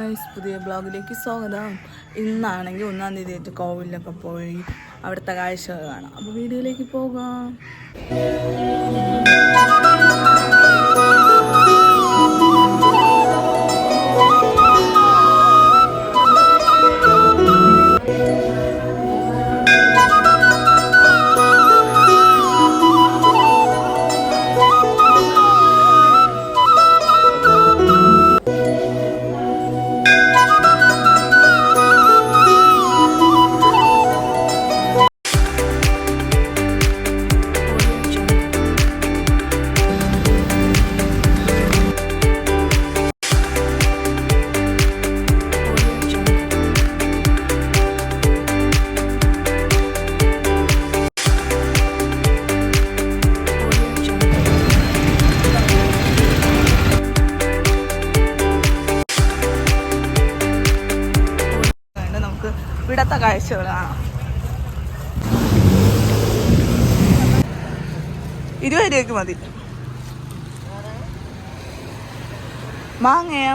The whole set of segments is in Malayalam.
ഗായ്സ്, പുതിയ ബ്ലോഗിലേക്ക് സ്വാഗതം. ഇന്നാണെങ്കിൽ 1-ാം തീയതി കോവിലൊക്കെ പോയി അവിടുത്തെ കാഴ്ചകൾ കാണാം. അപ്പോൾ വീഡിയോയിലേക്ക് പോകാം. ഇവിടത്തെ കാഴ്ചകളാണ്. 20 രൂപയ്ക്ക് മതി. മാങ്ങയാ?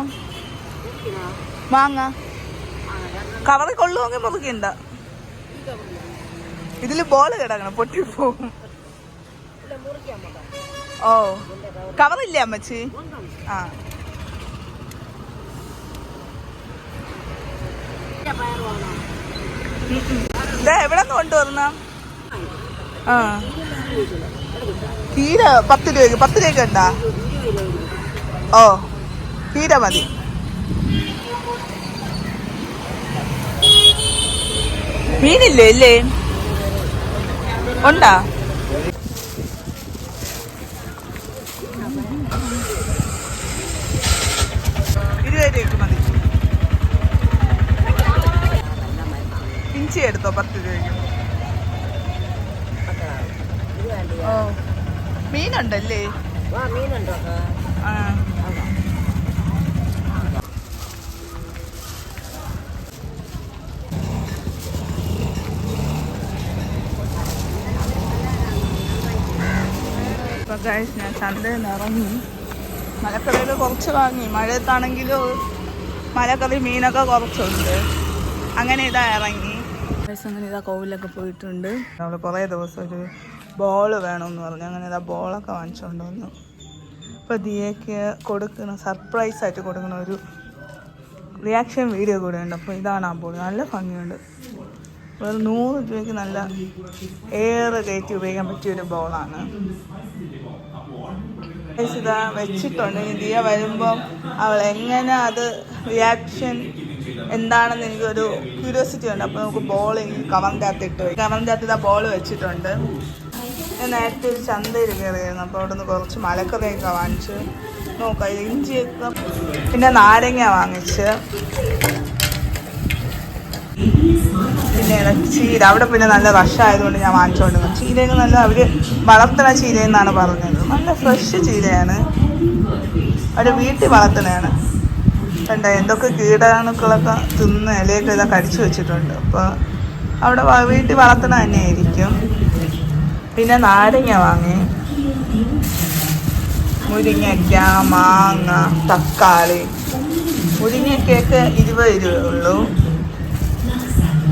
മാങ്ങ കവറിൽ കൊള്ളുമെങ്കിൽ മുറുക്കിണ്ട. ഇതില് ബോള് കിടക്കണം, പൊട്ടിപ്പോവും. ഓ, കവറില്ലേ അമ്മച്ചി? ആ, എവിടെ നിന്ന് കൊണ്ടുവന്ന? ആ, തീര 10 രൂപയ്ക്ക്. 10 രൂപയ്ക്ക് ഉണ്ടാ? ഓ, തീര മതി. മീനില്ലേ? ഇല്ലേ? ഉണ്ടാ? മതി. ഇഞ്ചി എടുത്തോ 10 രൂപയ്ക്ക്. ഓ, മീനുണ്ടല്ലേ? ആ, ഞാൻ ചന്തയിൽ നിന്ന് ഇറങ്ങി. മലക്കറിയിൽ കുറച്ച് വാങ്ങി. മഴയത്താണെങ്കിലും മലക്കറി മീനൊക്കെ കുറച്ചുണ്ട്. അങ്ങനെ ഇതാ ഇറങ്ങി. അങ്ങനെ ഇതാ കോവിലൊക്കെ പോയിട്ടുണ്ട്. നമ്മൾ കുറേ ദിവസം ഒരു ബോള് വേണമെന്ന് പറഞ്ഞു. അങ്ങനെ ഇതാ ബോളൊക്കെ വാങ്ങിച്ചുകൊണ്ട് വന്നു. അപ്പോൾ ദിയയ്ക്ക് കൊടുക്കുന്ന സർപ്രൈസായിട്ട് കൊടുക്കുന്ന ഒരു റിയാക്ഷൻ വീഡിയോ കൂടെ ഉണ്ട്. അപ്പോൾ ഇതാണ് ആ ബോൾ. നല്ല ഭംഗിയുണ്ട്. ഒരു 100 രൂപയ്ക്ക് നല്ല എയർ കയറ്റി ഉപയോഗിക്കാൻ പറ്റിയൊരു ബോളാണ്. ഇതാ വെച്ചിട്ടുണ്ട്. ദിയ വരുമ്പം അവൾ എങ്ങനെ അത് റിയാക്ഷൻ എന്താണെന്ന് എനിക്കൊരു ക്യൂരിയോസിറ്റി ഉണ്ട്. അപ്പോൾ നമുക്ക് ബോൾ കവറിൻ്റെ അകത്ത് ഇതാ ബോൾ വെച്ചിട്ടുണ്ട്. ഞാൻ നേരത്തെ ഒരു ചന്തയിൽ കയറിയായിരുന്നു. അപ്പോൾ അവിടെ നിന്ന് കുറച്ച് മലക്കറിയൊക്കെ വാങ്ങിച്ച് നോക്കാം. ഇഞ്ചിയൊക്കെ, പിന്നെ നാരങ്ങ വാങ്ങിച്ച്, പിന്നെ ചീര. അവിടെ പിന്നെ നല്ല റഷായതുകൊണ്ട് ഞാൻ വാങ്ങിച്ചുകൊണ്ട് വന്നു. ചീരയൊക്കെ നല്ല അവർ വളർത്തണ ചീരയെന്നാണ് പറഞ്ഞത്. നല്ല ഫ്രഷ് ചീരയാണ്. അവർ വീട്ടിൽ വളർത്തണയാണ്. കണ്ട എന്തൊക്കെ കീടാണുക്കളൊക്കെ തിന്ന് ഇലയൊക്കെ ഇതാ കടിച്ചു വെച്ചിട്ടുണ്ട്. അപ്പോൾ അവിടെ വീട്ടിൽ വളർത്തണ തന്നെയായിരിക്കും. പിന്നെ നാരങ്ങ വാങ്ങി, മുരിങ്ങയ്ക്ക, മാങ്ങ, തക്കാളി. മുരിങ്ങയ്ക്കൊക്കെ 20 രൂപ ഉള്ളൂ.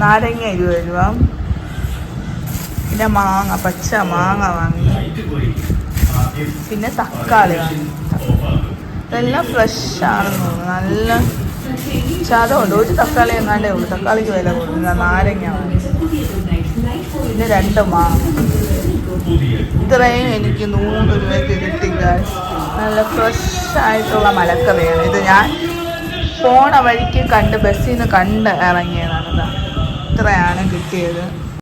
നാരങ്ങ 20 രൂപ. പിന്നെ മാങ്ങ, പച്ച മാങ്ങ വാങ്ങി. പിന്നെ തക്കാളി വാങ്ങി. ഇതെല്ലാം ഫ്രഷാണെന്ന് തോന്നുന്നു. നല്ല ചതമുണ്ട്. ഒരു തക്കാളി എങ്ങാണ്ടേ ഉള്ളൂ. തക്കാളിക്ക് വില കൊടുക്കുന്ന. നാരങ്ങ വാങ്ങി. പിന്നെ 2 മാങ്ങ. ഇത്രയും എനിക്ക് 100 രൂപയ്ക്ക് കിട്ടില്ല. നല്ല ഫ്രഷായിട്ടുള്ള മലക്കറിയാണ്. ഇത് ഞാൻ പോണ വഴിക്ക് കണ്ട് ബസ്സിൽ നിന്ന് കണ്ട് ഇറങ്ങിയതാണ്. ഇത്രയാണ് കിട്ടിയത്.